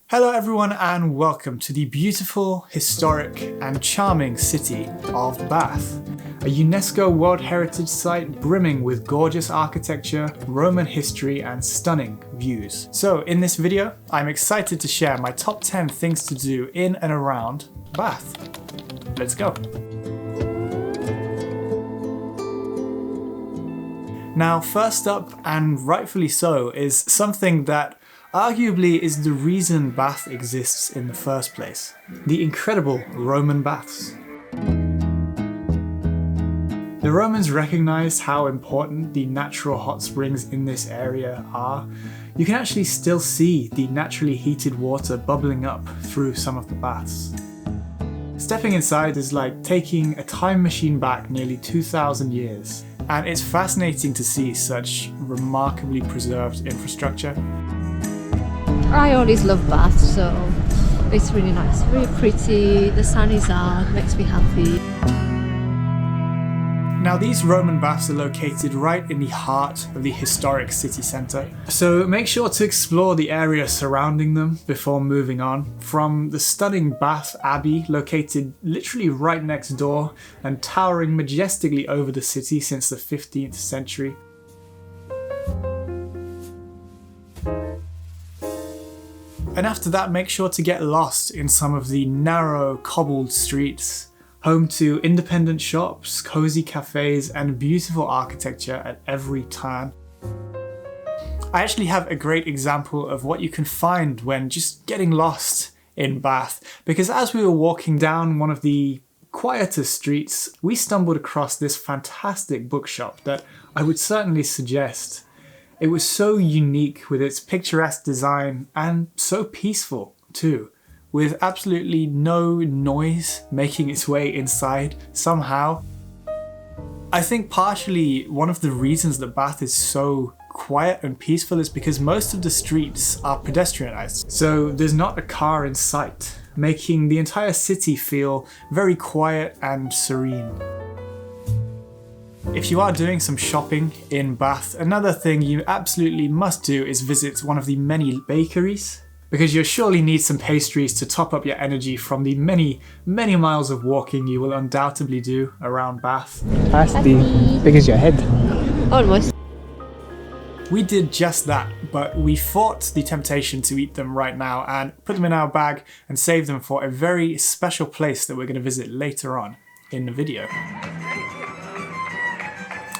Hello everyone and welcome to the beautiful, historic and charming city of Bath. A UNESCO World Heritage Site brimming with gorgeous architecture, Roman history and stunning views. So in this video, I'm excited to share my top 10 things to do in and around Bath. Let's go. Now first up, and rightfully so, is something that arguably is the reason Bath exists in the first place. The incredible Roman baths. The Romans recognized how important the natural hot springs in this area are. You can actually still see the naturally heated water bubbling up through some of the baths. Stepping inside is like taking a time machine back nearly 2,000 years, and it's fascinating to see such remarkably preserved infrastructure. I always love Bath, so it's really nice, really pretty, the sun is out, makes me happy. Now these Roman baths are located right in the heart of the historic city centre, so make sure to explore the area surrounding them before moving on. From the stunning Bath Abbey, located literally right next door and towering majestically over the city since the 15th century. And after that, make sure to get lost in some of the narrow, cobbled streets, home to independent shops, cozy cafes, and beautiful architecture at every turn. I actually have a great example of what you can find when just getting lost in Bath, because as we were walking down one of the quieter streets, we stumbled across this fantastic bookshop that I would certainly suggest. It was so unique with its picturesque design and so peaceful too, with absolutely no noise making its way inside somehow. I think partially one of the reasons that Bath is so quiet and peaceful is because most of the streets are pedestrianised, so there's not a car in sight, making the entire city feel very quiet and serene. If you are doing some shopping in Bath, another thing you absolutely must do is visit one of the many bakeries, because you'll surely need some pastries to top up your energy from the many miles of walking you will undoubtedly do around Bath. Pasty, big as your head. Almost. We did just that, but we fought the temptation to eat them right now and put them in our bag and save them for a very special place that we're going to visit later on in the video.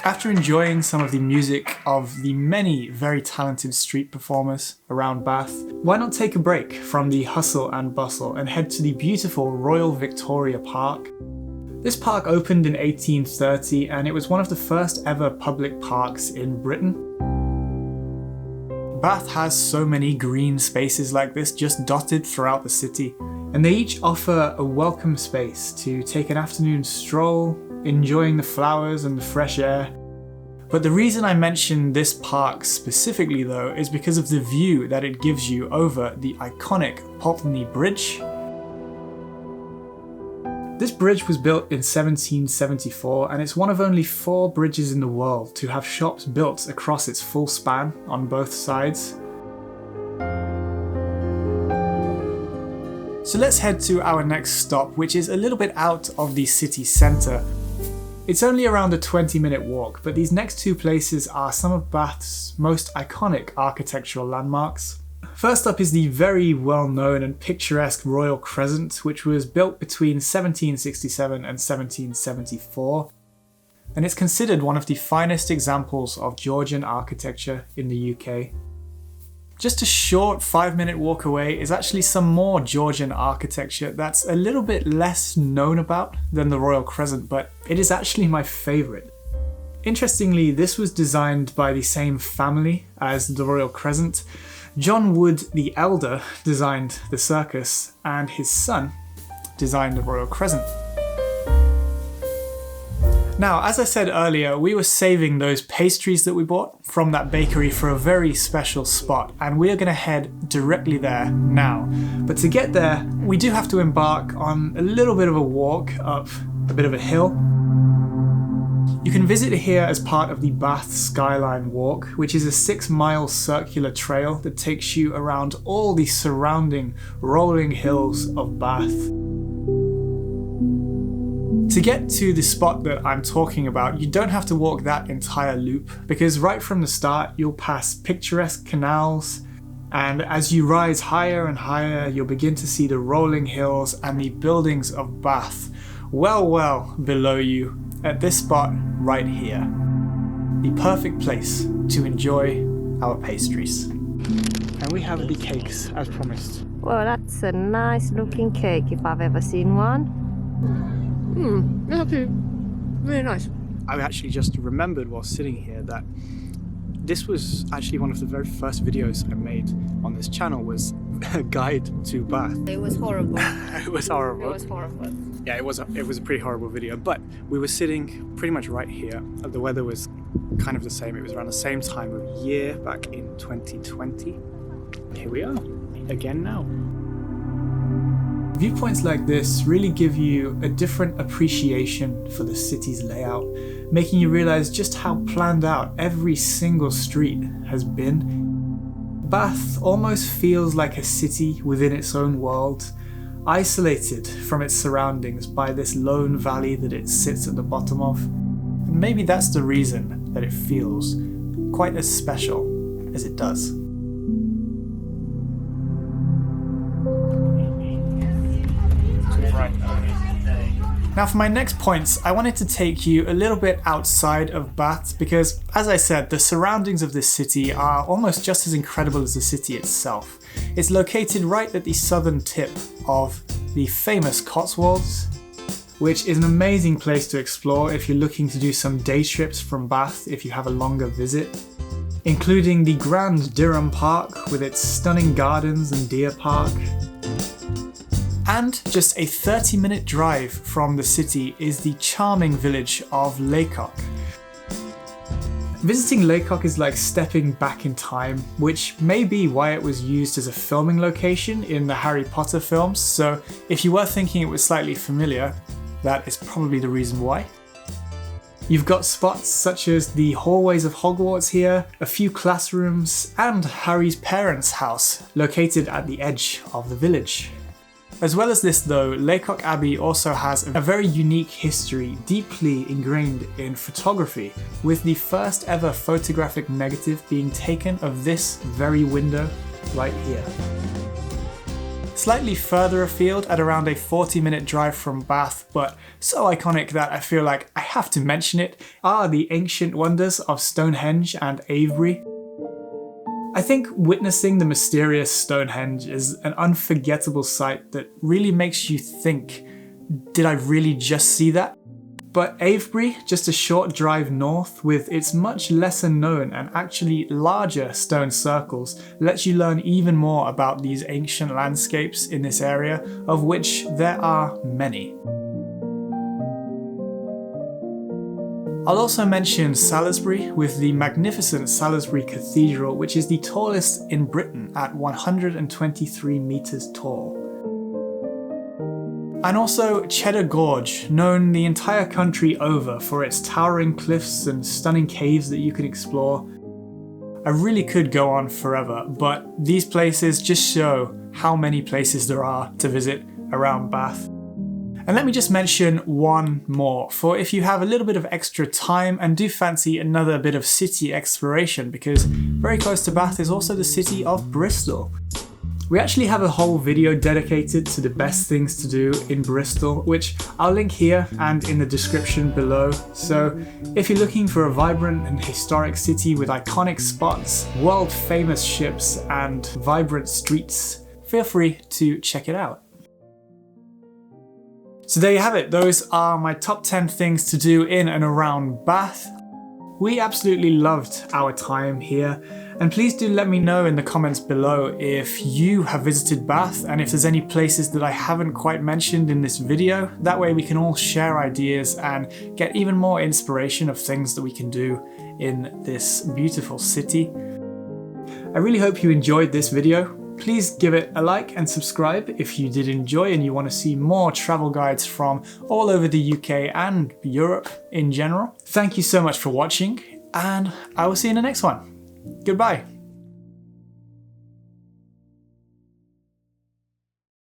After enjoying some of the music of the many very talented street performers around Bath, why not take a break from the hustle and bustle and head to the beautiful Royal Victoria Park? This park opened in 1830 and it was one of the first ever public parks in Britain. Bath has so many green spaces like this just dotted throughout the city, and they each offer a welcome space to take an afternoon stroll, enjoying the flowers and the fresh air. But the reason I mention this park specifically though is because of the view that it gives you over the iconic Pulteney Bridge. This bridge was built in 1774 and it's one of only 4 bridges in the world to have shops built across its full span on both sides. So let's head to our next stop, which is a little bit out of the city centre. It's only around a 20-minute walk, but these next 2 places are some of Bath's most iconic architectural landmarks. First up is the very well-known and picturesque Royal Crescent, which was built between 1767 and 1774, and it's considered one of the finest examples of Georgian architecture in the UK. Just a short 5-minute walk away is actually some more Georgian architecture that's a little bit less known about than the Royal Crescent, but it is actually my favourite. Interestingly, this was designed by the same family as the Royal Crescent. John Wood the Elder designed the Circus, and his son designed the Royal Crescent. Now, as I said earlier, we were saving those pastries that we bought from that bakery for a very special spot, and we are going to head directly there now. But to get there, we do have to embark on a little bit of a walk up a bit of a hill. You can visit here as part of the Bath Skyline Walk, which is a 6-mile circular trail that takes you around all the surrounding rolling hills of Bath. To get to the spot that I'm talking about, you don't have to walk that entire loop, because right from the start you'll pass picturesque canals, and as you rise higher and higher you'll begin to see the rolling hills and the buildings of Bath well below you at this spot right here. The perfect place to enjoy our pastries. And we have the cakes as promised. Well, that's a nice looking cake if I've ever seen one. That's actually really nice. I actually just remembered while sitting here that this was actually one of the very first videos I made on this channel, was a guide to Bath. It was horrible. It was horrible. It was horrible. Yeah, it was a pretty horrible video, but we were sitting pretty much right here. The weather was kind of the same. It was around the same time of year back in 2020. Here we are, again now. Viewpoints like this really give you a different appreciation for the city's layout, making you realize just how planned out every single street has been. Bath almost feels like a city within its own world, isolated from its surroundings by this lone valley that it sits at the bottom of. And maybe that's the reason that it feels quite as special as it does. Now for my next points, I wanted to take you a little bit outside of Bath because, as I said, the surroundings of this city are almost just as incredible as the city itself. It's located right at the southern tip of the famous Cotswolds, which is an amazing place to explore if you're looking to do some day trips from Bath if you have a longer visit, including the grand Dyrham Park with its stunning gardens and deer park. And just a 30-minute drive from the city is the charming village of Lacock. Visiting Lacock is like stepping back in time, which may be why it was used as a filming location in the Harry Potter films, so if you were thinking it was slightly familiar, that is probably the reason why. You've got spots such as the hallways of Hogwarts here, a few classrooms, and Harry's parents' house, located at the edge of the village. As well as this though, Lacock Abbey also has a very unique history deeply ingrained in photography, with the first ever photographic negative being taken of this very window right here. Slightly further afield, at around a 40-minute drive from Bath, but so iconic that I feel like I have to mention it, are the ancient wonders of Stonehenge and Avebury. I think witnessing the mysterious Stonehenge is an unforgettable sight that really makes you think, did I really just see that? But Avebury, just a short drive north with its much lesser known and actually larger stone circles, lets you learn even more about these ancient landscapes in this area, of which there are many. I'll also mention Salisbury with the magnificent Salisbury Cathedral, which is the tallest in Britain at 123 metres tall. And also Cheddar Gorge, known the entire country over for its towering cliffs and stunning caves that you can explore. I really could go on forever, but these places just show how many places there are to visit around Bath. And let me just mention one more, for if you have a little bit of extra time and do fancy another bit of city exploration, because very close to Bath is also the city of Bristol. We actually have a whole video dedicated to the best things to do in Bristol, which I'll link here and in the description below. So if you're looking for a vibrant and historic city with iconic spots, world famous ships and vibrant streets, feel free to check it out. So there you have it, those are my top 10 things to do in and around Bath. We absolutely loved our time here, and please do let me know in the comments below if you have visited Bath and if there's any places that I haven't quite mentioned in this video. That way we can all share ideas and get even more inspiration of things that we can do in this beautiful city. I really hope you enjoyed this video. Please give it a like and subscribe if you did enjoy and you want to see more travel guides from all over the UK and Europe in general. Thank you so much for watching, and I will see you in the next one. Goodbye.